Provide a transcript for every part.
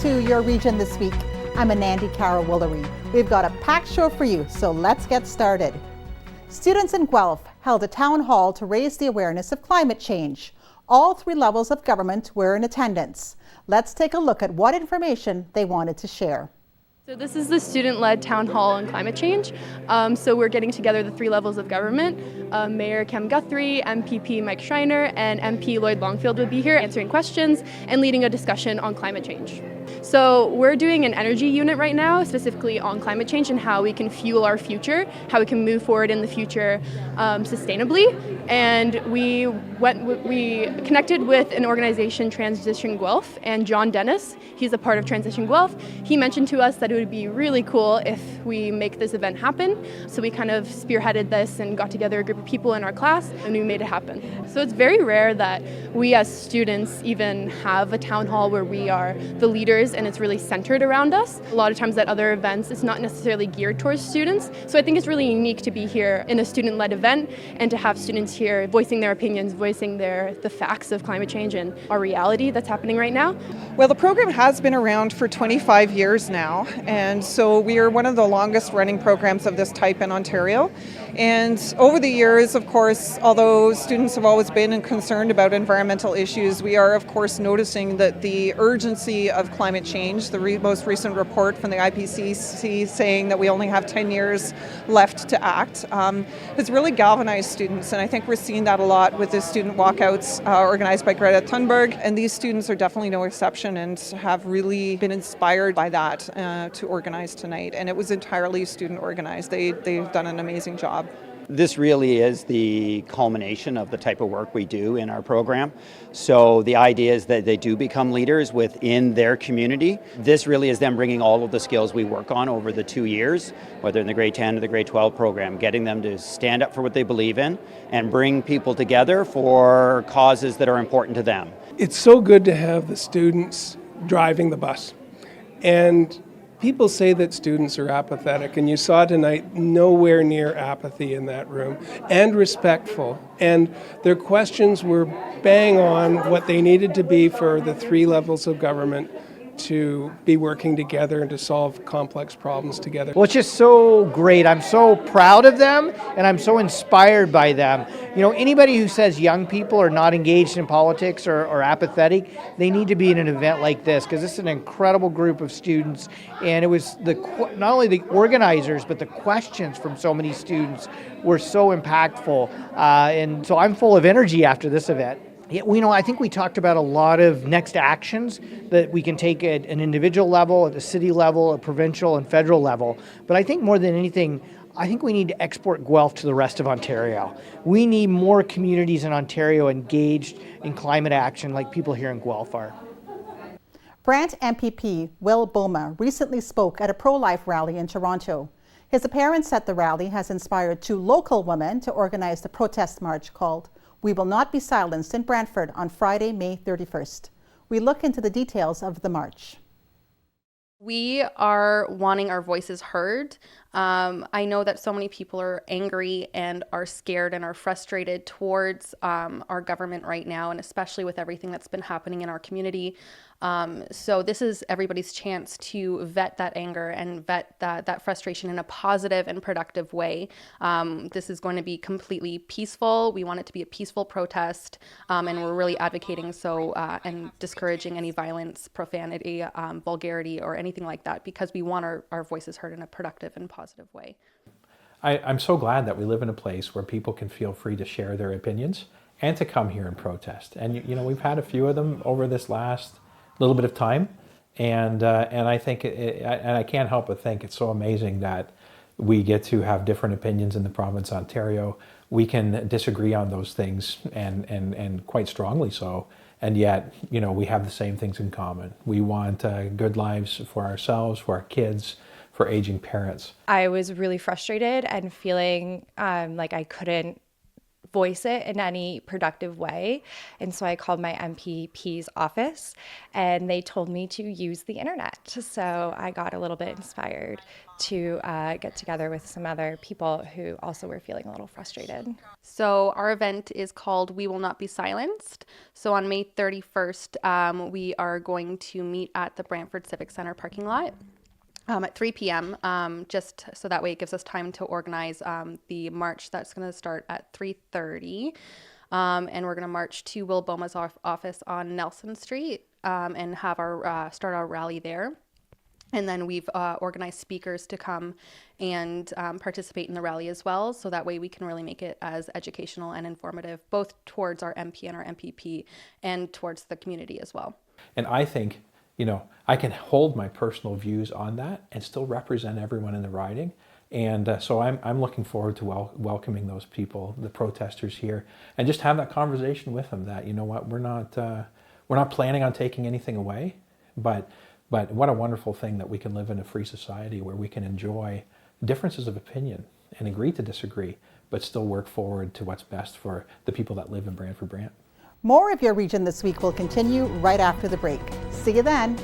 to Your Region This Week. I'm Anandi Kara-Woolery. We've got a packed show for you, so let's get started. Students in Guelph held a town hall to raise the awareness of climate change. All three levels of government were in attendance. Let's take a look at what information they wanted to share. So this is the student-led town hall on climate change. So we're getting together the three levels of government. Mayor Cam Guthrie, MPP Mike Schreiner, and MP Lloyd Longfield will be here answering questions and leading a discussion on climate change. So we're doing an energy unit right now, specifically on climate change and how we can fuel our future, how we can move forward in the future sustainably. And we connected with an organization, Transition Guelph, and John Dennis. He's a part of Transition Guelph. He mentioned to us that it would be really cool if we make this event happen. So we kind of spearheaded this and got together a group of people in our class, and we made it happen. So it's very rare that we as students even have a town hall where we are the leaders and it's really centered around us. A lot of times at other events, it's not necessarily geared towards students. So I think it's really unique to be here in a student-led event and to have students here voicing their opinions, voicing the facts of climate change and our reality that's happening right now. Well, the program has been around for 25 years now, and so we are one of the longest running programs of this type in Ontario. And over the years, of course, although students have always been concerned about environmental issues, we are, of course, noticing that the urgency of climate change, the most recent report from the IPCC saying that we only have 10 years left to act, has really galvanized students. And I think we're seeing that a lot with the student walkouts organized by Greta Thunberg. And these students are definitely no exception and have really been inspired by that to organize tonight. And it was entirely student organized. They've done an amazing job. This really is the culmination of the type of work we do in our program. So the idea is that they do become leaders within their community. This really is them bringing all of the skills we work on over the 2 years, whether in the grade 10 or the grade 12 program, getting them to stand up for what they believe in and bring people together for causes that are important to them. It's so good to have the students driving the bus. And people say that students are apathetic, and you saw tonight nowhere near apathy in that room, and respectful. And their questions were bang on what they needed to be for the three levels of government to be working together and to solve complex problems together. Well, it's just so great. I'm so proud of them, and I'm so inspired by them. You know, anybody who says young people are not engaged in politics or apathetic, they need to be in an event like this, because this is an incredible group of students, and it was not only the organizers, but the questions from so many students were so impactful, and so I'm full of energy after this event. Yeah, I think we talked about a lot of next actions that we can take at an individual level, at the city level, at provincial and federal level. But I think more than anything, I think we need to export Guelph to the rest of Ontario. We need more communities in Ontario engaged in climate action like people here in Guelph are. Brant MPP Will Bouma recently spoke at a pro-life rally in Toronto. His appearance at the rally has inspired two local women to organize the protest march called "We Will Not Be Silenced" in Brantford on Friday, May 31st. We look into the details of the march. We are wanting our voices heard. I know that so many people are angry and are scared and are frustrated towards our government right now, and especially with everything that's been happening in our community. So this is everybody's chance to vet that anger and vet that frustration in a positive and productive way. This is going to be completely peaceful. We want it to be a peaceful protest, and we're really advocating and discouraging any violence, profanity, vulgarity, or anything like that, because we want our voices heard in a productive and positive way. I'm so glad that we live in a place where people can feel free to share their opinions and to come here and protest. And we've had a few of them over this last little bit of time, and I think and I can't help but think it's so amazing that we get to have different opinions in the province of Ontario. We can disagree on those things, and quite strongly so, and yet we have the same things in common. We want good lives for ourselves, for our kids, for aging parents. I was really frustrated and feeling like I couldn't voice it in any productive way. And so I called my MPP's office and they told me to use the internet. So I got a little bit inspired to get together with some other people who also were feeling a little frustrated. So our event is called We Will Not Be Silenced. So on May 31st, we are going to meet at the Brantford Civic Center parking lot at 3 p.m. Just so that way it gives us time to organize the march that's going to start at 3:30. And we're going to march to Will Bouma's office on Nelson Street and have our start our rally there. And then we've organized speakers to come and participate in the rally as well. So that way we can really make it as educational and informative, both towards our MP and our MPP and towards the community as well. And I think, I can hold my personal views on that and still represent everyone in the riding. And so I'm looking forward to welcoming those people, the protesters here, and just have that conversation with them that, we're not planning on taking anything away, but what a wonderful thing that we can live in a free society where we can enjoy differences of opinion and agree to disagree, but still work forward to what's best for the people that live in Brantford Brant. More of Your Region This Week will continue right after the break. See you then.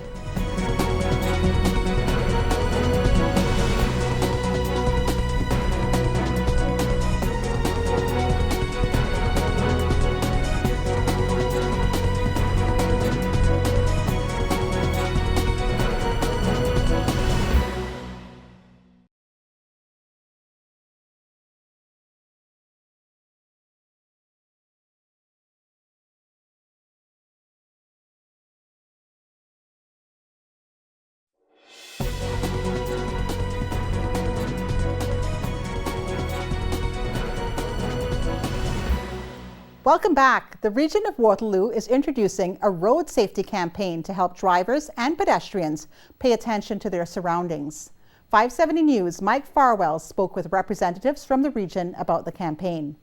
Welcome back. The region of Waterloo is introducing a road safety campaign to help drivers and pedestrians pay attention to their surroundings. 570 News' Mike Farwell spoke with representatives from the region about the campaign.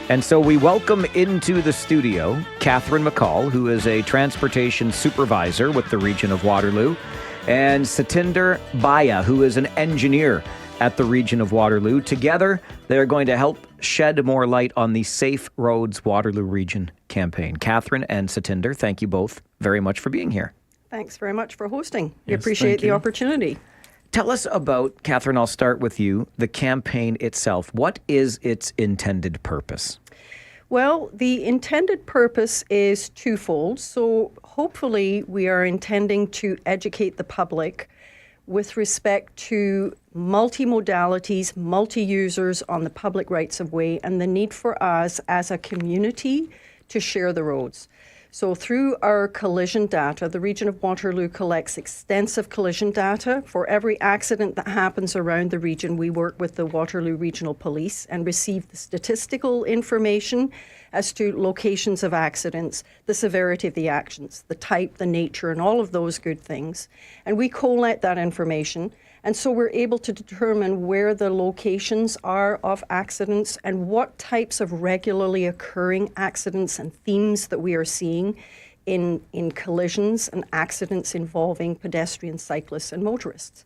And so we welcome into the studio Catherine McCall, who is a transportation supervisor with the region of Waterloo, and Satinder Baya, who is an engineer at the region of Waterloo. Together, they're going to help shed more light on the Safe Roads Waterloo Region campaign. Catherine and Satinder, thank you both very much for being here. Thanks very much for hosting. We Yes, appreciate the opportunity. Tell us about, Catherine, I'll start with you, the campaign itself. What is its intended purpose? Well, the intended purpose is twofold. So hopefully we are intending to educate the public with respect to multimodalities, multi-users on the public rights of way, and the need for us as a community to share the roads. So through our collision data, the region of Waterloo collects extensive collision data. For every accident that happens around the region, we work with the Waterloo Regional Police and receive the statistical information as to locations of accidents, the severity of the actions, the type, the nature, and all of those good things. And we collate that information. And so we're able to determine where the locations are of accidents and what types of regularly occurring accidents and themes that we are seeing in collisions and accidents involving pedestrians, cyclists, and motorists.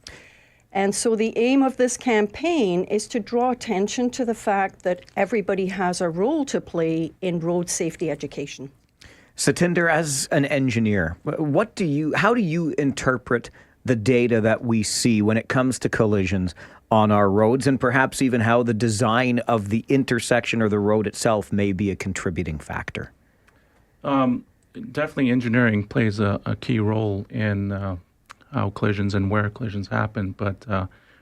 And so the aim of this campaign is to draw attention to the fact that everybody has a role to play in road safety education. Satinder, as an engineer, how do you interpret the data that we see when it comes to collisions on our roads, and perhaps even how the design of the intersection or the road itself may be a contributing factor? Definitely engineering plays a key role in how collisions and where collisions happen. But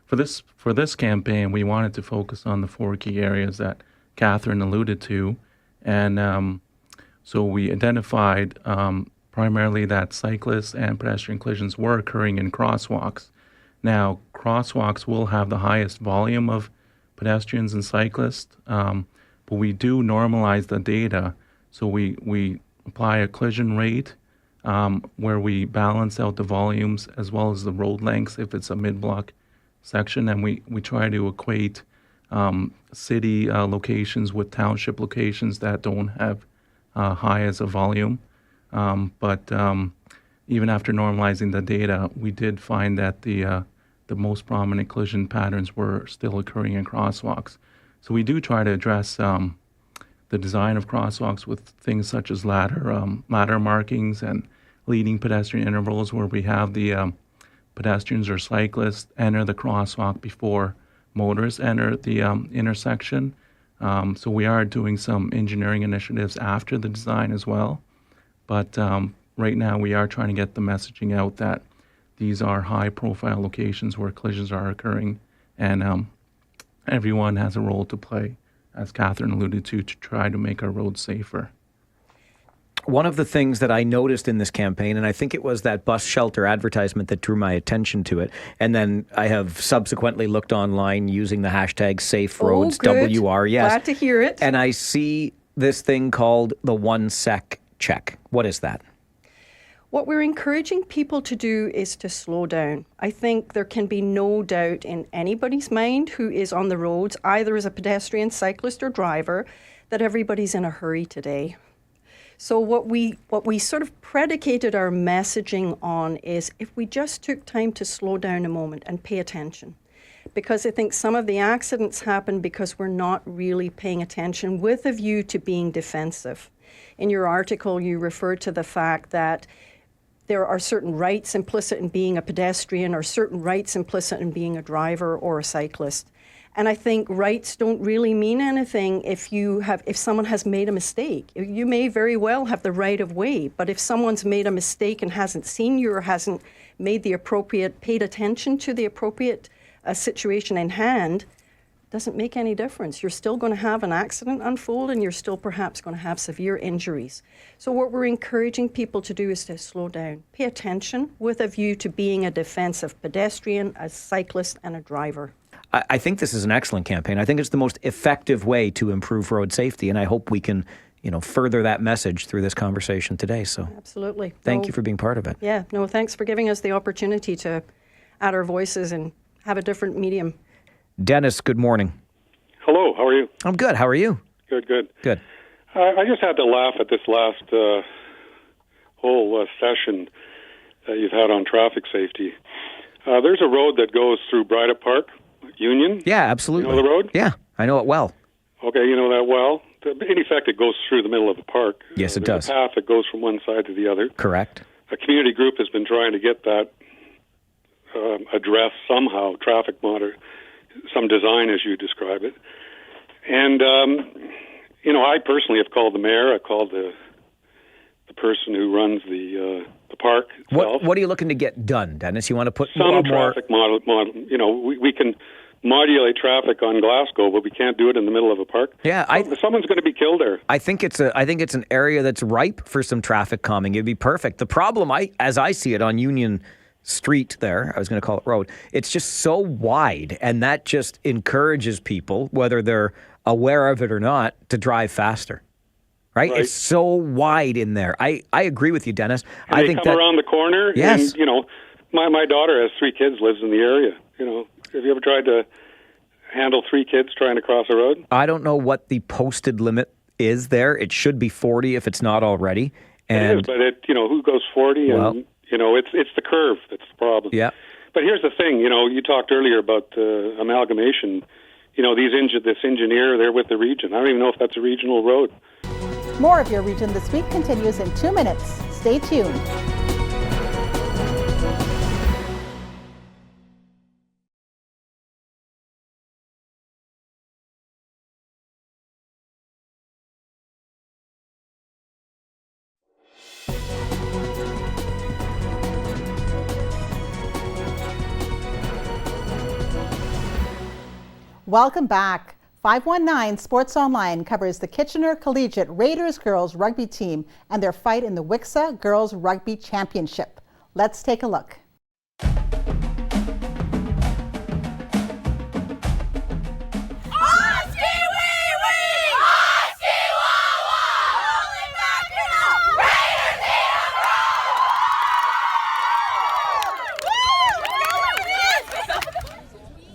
for this campaign, we wanted to focus on the four key areas that Catherine alluded to. And so we identified primarily that cyclists and pedestrian collisions were occurring in crosswalks. Now, crosswalks will have the highest volume of pedestrians and cyclists, but we do normalize the data. So we apply a collision rate where we balance out the volumes as well as the road lengths if it's a mid-block section, and we try to equate city locations with township locations that don't have high as a volume. But even after normalizing the data, we did find that the most prominent collision patterns were still occurring in crosswalks. So we do try to address the design of crosswalks with things such as ladder markings and leading pedestrian intervals where we have the pedestrians or cyclists enter the crosswalk before motorists enter the intersection. So we are doing some engineering initiatives after the design as well. But right now we are trying to get the messaging out that these are high-profile locations where collisions are occurring, and everyone has a role to play, as Catherine alluded to try to make our roads safer. One of the things that I noticed in this campaign, and I think it was that bus shelter advertisement that drew my attention to it, and then I have subsequently looked online using the hashtag #SafeRoads, WR. Yes. Glad to hear it. And I see this thing called the 1 sec check. What is that? What we're encouraging people to do is to slow down. I think there can be no doubt in anybody's mind who is on the roads, either as a pedestrian, cyclist, or driver, that everybody's in a hurry today. So what we sort of predicated our messaging on is if we just took time to slow down a moment and pay attention. Because I think some of the accidents happen because we're not really paying attention with a view to being defensive. In your article, you referred to the fact that there are certain rights implicit in being a pedestrian or certain rights implicit in being a driver or a cyclist. And I think rights don't really mean anything if someone has made a mistake. You may very well have the right of way, but if someone's made a mistake and hasn't seen you or hasn't paid attention to the appropriate situation in hand, doesn't make any difference. You're still going to have an accident unfold and you're still perhaps going to have severe injuries. So what we're encouraging people to do is to slow down, pay attention with a view to being a defensive pedestrian, a cyclist, and a driver. I think this is an excellent campaign. I think it's the most effective way to improve road safety, and I hope we can, further that message through this conversation today. So absolutely. Thank you for being part of it. Yeah, no, thanks for giving us the opportunity to add our voices and have a different medium. Dennis, good morning. Hello, how are you? I'm good. How are you? Good. Good. I just had to laugh at this last whole session that you've had on traffic safety. There's a road that goes through Bridget Park, Union. Yeah, absolutely. You know the road? Yeah, I know it well. Okay, you know that well. In effect, it goes through the middle of the park. Yes, it There's does. a path that goes from one side to the other. Correct. A community group has been trying to get that addressed somehow, some design as you describe it. And, I personally have called the mayor. I called the person who runs the park itself. What are you looking to get done, Dennis? You want to put some more traffic model. We can modulate traffic on Glasgow, but we can't do it in the middle of a park. Yeah, someone's going to be killed there. I think it's an area that's ripe for some traffic calming. It'd be perfect. The problem, as I see it on Union Street there, I was going to call it road, it's just so wide, and that just encourages people, whether they're aware of it or not, to drive faster. Right? It's so wide in there. I agree with you, Dennis. And they come around the corner. Yes. And, my daughter has 3 kids, lives in the area. Have you ever tried to handle 3 kids trying to cross a road? I don't know what the posted limit is there. It should be 40 if it's not already. And it is, but who goes 40? Well, and it's the curve that's the problem. Yeah. But here's the thing. You talked earlier about amalgamation. This engineer, they're with the region. I don't even know if that's a regional road. More of Your Region This Week continues in 2 minutes. Stay tuned. Welcome back. 519 Sports Online covers the Kitchener Collegiate Raiders girls rugby team and their fight in the WCSSAA Girls Rugby Championship. Let's take a look.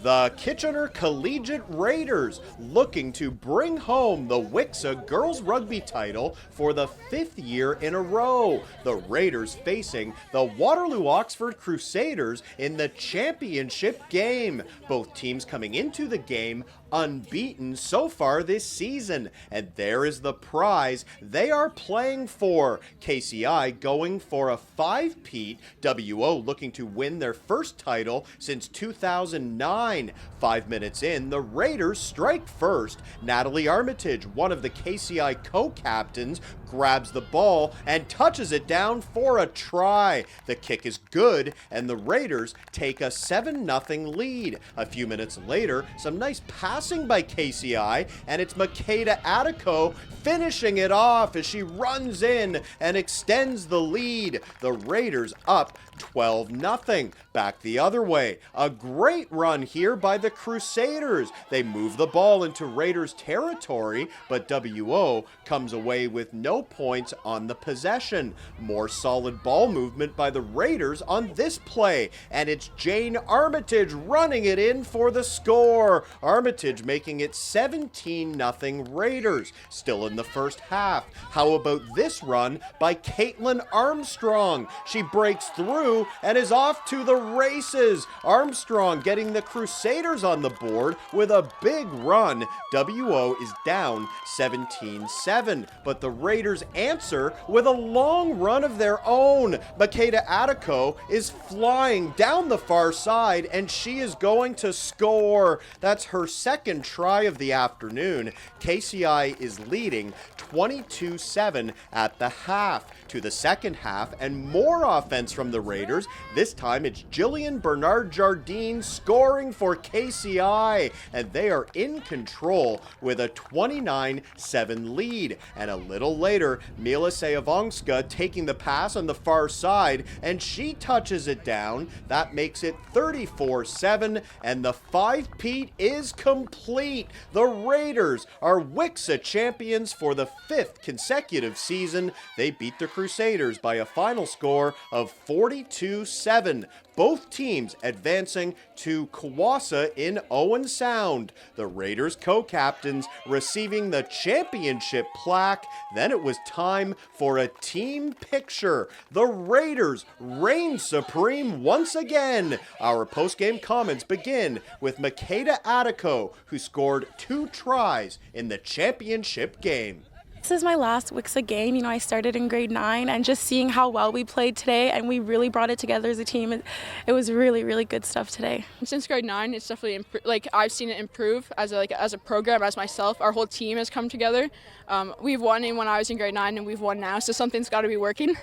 The Kitchener Collegiate Raiders looking to bring home the WCSSAA Girls Rugby title for the 5th year in a row. The Raiders facing the Waterloo Oxford Crusaders in the championship game. Both teams coming into the game unbeaten so far this season. And there is the prize they are playing for. KCI going for a 5-peat, WO looking to win their first title since 2009. 5 minutes in, the Raiders strike first. Natalie Armitage, one of the KCI co-captains, grabs the ball and touches it down for a try. The kick is good, and the Raiders take a 7-0 lead. A few minutes later, some nice passing by KCI, and it's Makeda Attico finishing it off as she runs in and extends the lead. The Raiders up 12-0. Back the other way. A great run here by the Crusaders. They move the ball into Raiders territory, but WO comes away with no points on the possession. More solid ball movement by the Raiders on this play, and it's Jane Armitage running it in for the score. Armitage making it 17-0 Raiders. Still in the first half. How about this run by Caitlin Armstrong? She breaks through and is off to the races. Armstrong getting the Crusaders on the board with a big run. WO is down 17-7, but the Raiders answer with a long run of their own. Makeda Attico is flying down the far side, and she is going to score. That's her second try of the afternoon. KCI is leading 22-7 at the half. To the second half, and more offense from the Raiders. This time it's Jillian Bernard-Jardine scoring for KCI, and they are in control with a 29-7 lead. And a little later, Mila Sayavongska taking the pass on the far side, and she touches it down. That makes it 34-7, and the 5-peat is complete. The Raiders are WCSSAA champions for the 5th consecutive season. They beat the Crusaders by a final score of 42-7. Both teams advancing to Kawasa in Owen Sound. The Raiders co-captains receiving the championship plaque. Then it was time for a team picture. The Raiders reign supreme once again. Our post-game comments begin with Makeda Attico, who scored 2 tries in the championship game. This is my last WCSSAA game. I started in grade 9, and just seeing how well we played today, and we really brought it together as a team. It was really, really good stuff today. Since grade 9, it's definitely I've seen it improve as a program, as myself. Our whole team has come together. We've won when I was in grade 9, and we've won now, so something's got to be working.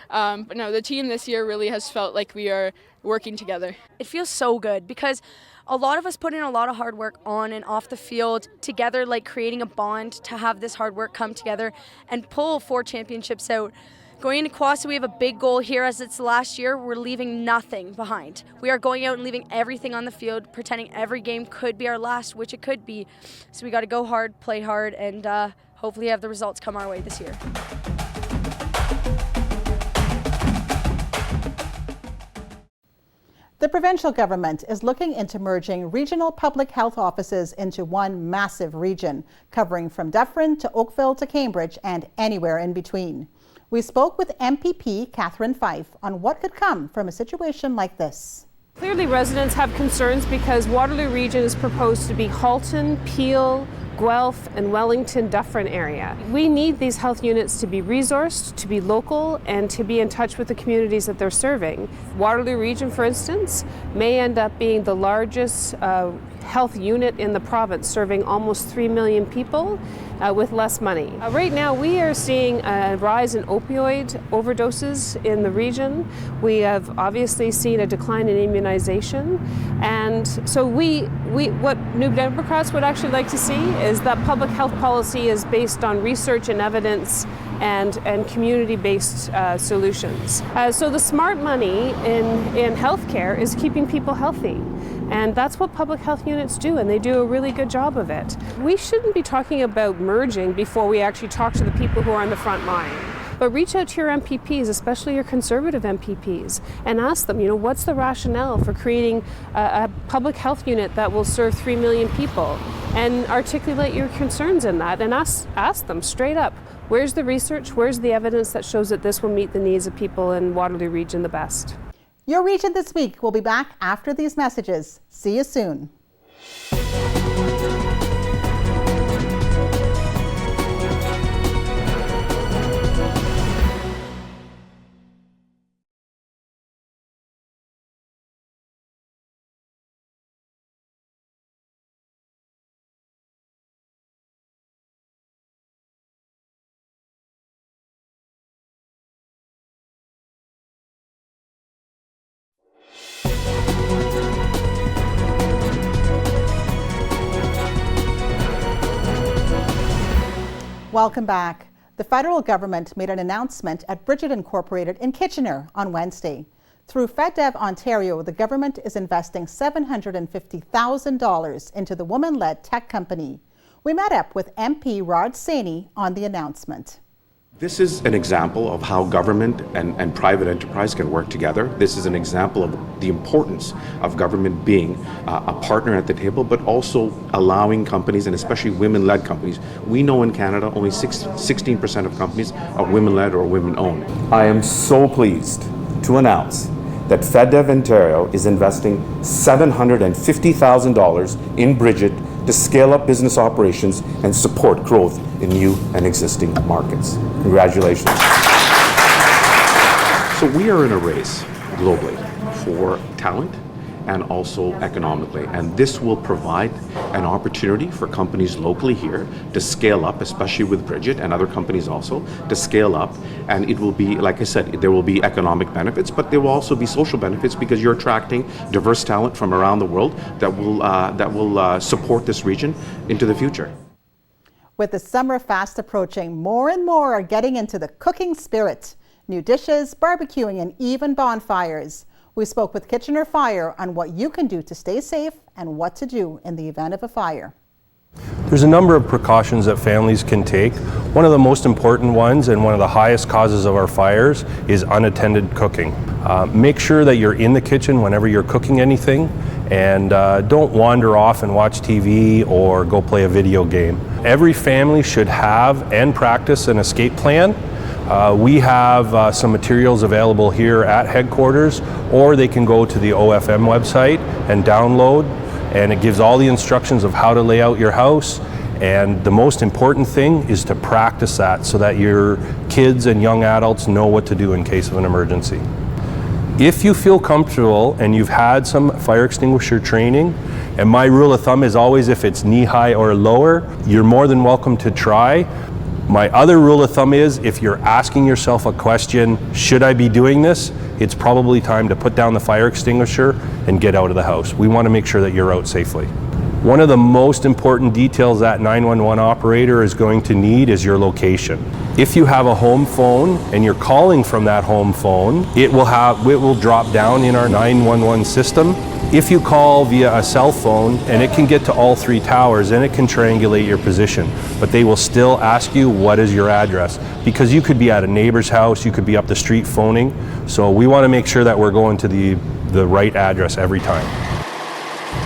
But no, the team this year really has felt like we are working together. It feels so good because a lot of us put in a lot of hard work on and off the field together, creating a bond to have this hard work come together and pull 4 championships out. Going into Kawasa, we have a big goal here as it's the last year. We're leaving nothing behind. We are going out and leaving everything on the field, pretending every game could be our last, which it could be. So we got to go hard, play hard, and hopefully have the results come our way this year. The provincial government is looking into merging regional public health offices into one massive region, covering from Dufferin to Oakville to Cambridge and anywhere in between. We spoke with MPP Catherine Fife on what could come from a situation like this. Clearly, residents have concerns because Waterloo region is proposed to be Halton, Peel, Guelph, and Wellington Dufferin area. We need these health units to be resourced, to be local, and to be in touch with the communities that they're serving. Waterloo region, for instance, may end up being the largest health unit in the province, serving almost 3 million people with less money. Right now, we are seeing a rise in opioid overdoses in the region. We have obviously seen a decline in immunization. And so what New Democrats would actually like to see is that public health policy is based on research and evidence and community-based solutions. So the smart money in healthcare is keeping people healthy. And that's what public health units do, and they do a really good job of it. We shouldn't be talking about merging before we actually talk to the people who are on the front line. But reach out to your MPPs, especially your Conservative MPPs, and ask them, what's the rationale for creating a public health unit that will serve 3 million people? And articulate your concerns in that, and ask them straight up, where's the research, where's the evidence that shows that this will meet the needs of people in Waterloo region the best? Your Region This Week will be back after these messages. See you soon. Welcome back. The federal government made an announcement at Bridgit Incorporated in Kitchener on Wednesday. Through FedDev Ontario, the government is investing $750,000 into the woman-led tech company. We met up with MP Rod Saini on the announcement. This is an example of how government and private enterprise can work together. This is an example of the importance of government being a partner at the table, but also allowing companies, and especially women-led companies. We know in Canada only 16% of companies are women-led or women-owned. I am so pleased to announce that FedDev Ontario is investing $750,000 in Bridgit to scale up business operations and support growth in new and existing markets. Congratulations. So we are in a race globally for talent and also economically, and this will provide an opportunity for companies locally here to scale up, especially with Bridgit and other companies also, to scale up. And it will be, like I said, there will be economic benefits, but there will also be social benefits because you're attracting diverse talent from around the world that will support this region into the future. With the summer fast approaching, more and more are getting into the cooking spirit. New dishes, barbecuing, and even bonfires. We spoke with Kitchener Fire on what you can do to stay safe and what to do in the event of a fire. There's a number of precautions that families can take. One of the most important ones and one of the highest causes of our fires is unattended cooking. Make sure that you're in the kitchen whenever you're cooking anything, and don't wander off and watch TV or go play a video game. Every family should have and practice an escape plan. We have some materials available here at headquarters, or they can go to the OFM website and download, and it gives all the instructions of how to lay out your house. And the most important thing is to practice that so that your kids and young adults know what to do in case of an emergency. If you feel comfortable and you've had some fire extinguisher training, and my rule of thumb is always if it's knee-high or lower, you're more than welcome to try. My other rule of thumb is if you're asking yourself a question, should I be doing this? It's probably time to put down the fire extinguisher and get out of the house. We want to make sure that you're out safely. One of the most important details that 911 operator is going to need is your location. If you have a home phone and you're calling from that home phone, it will drop down in our 911 system. If you call via a cell phone, and it can get to all three towers, and it can triangulate your position, but they will still ask you what is your address, because you could be at a neighbor's house, you could be up the street phoning. So we want to make sure that we're going to the right address every time.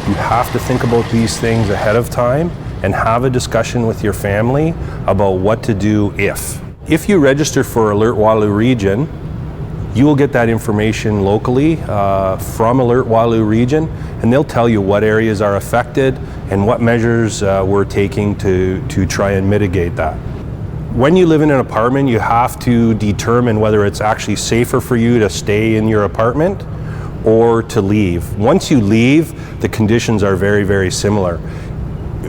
You have to think about these things ahead of time and have a discussion with your family about what to do if. If you register for Alert Waterloo Region, you will get that information locally from Alert Waterloo Region, and they'll tell you what areas are affected and what measures we're taking to try and mitigate that. When you live in an apartment, you have to determine whether it's actually safer for you to stay in your apartment or to leave. Once you leave, the conditions are very, very similar.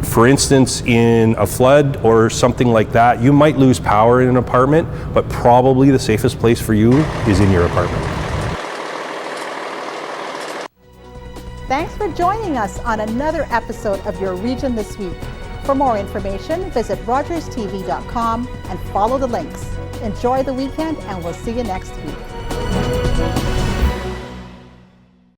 For instance, in a flood or something like that, you might lose power in an apartment, but probably the safest place for you is in your apartment. Thanks for joining us on another episode of Your Region This Week. For more information, visit rogerstv.com and follow the links. Enjoy the weekend, and we'll see you next week.